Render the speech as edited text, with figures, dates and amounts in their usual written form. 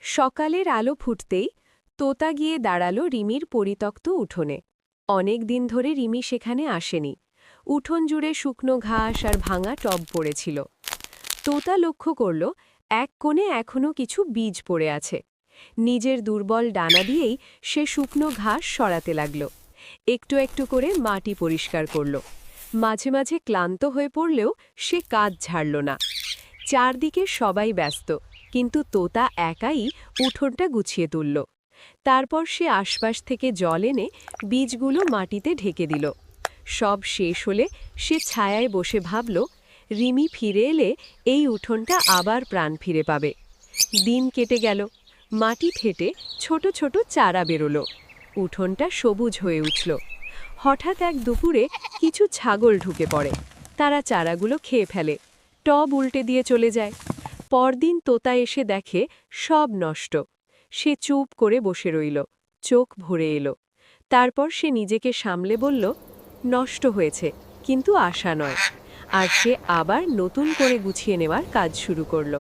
সকালের আলো ফুটতেই তোতা গিয়ে দাঁড়ালো রিমির পরিত্যক্ত উঠোনে। অনেক দিন ধরে রিমি সেখানে আসেনি। উঠোন জুড়ে শুকনো ঘাস আর ভাঙা টব পড়েছিল। তোতা লক্ষ্য করল এক কোণে এখনো কিছু বীজ পড়ে আছে। নিজের দুর্বল ডানা দিয়েই সে শুকনো ঘাস সরাতে লাগল। একটু একটু করে মাটি পরিষ্কার করল। মাঝে মাঝে ক্লান্ত হয়ে পড়লেও সে কাজ ছাড়ল না। চারদিকে সবাই ব্যস্ত, কিন্তু তোতা একাই উঠোনটা গুছিয়ে তুলল। তারপর সে আশপাশ থেকে জল এনে বীজগুলো মাটিতে ঢেকে দিল। সব শেষ হলে সে ছায়ায় বসে ভাবল, রিমি ফিরে এলে এই উঠোনটা আবার প্রাণ ফিরে পাবে। দিন কেটে গেল, মাটি ফেটে ছোট ছোট চারা বেরোলো। উঠোনটা সবুজ হয়ে উঠল। হঠাৎ এক দুপুরে কিছু ছাগল ঢুকে পড়ে। তারা চারাগুলো খেয়ে ফেলে, টব উল্টে দিয়ে চলে যায়। পরদিন তোতা এসে দেখে সব নষ্ট। সে চুপ করে বসে রইল, চোখ ভরে এলো। তারপর সে নিজেকে সামলে বলল, নষ্ট হয়েছে, কিন্তু আশা নয়। আর সে আবার নতুন করে গুছিয়ে নেওয়ার কাজ শুরু করল।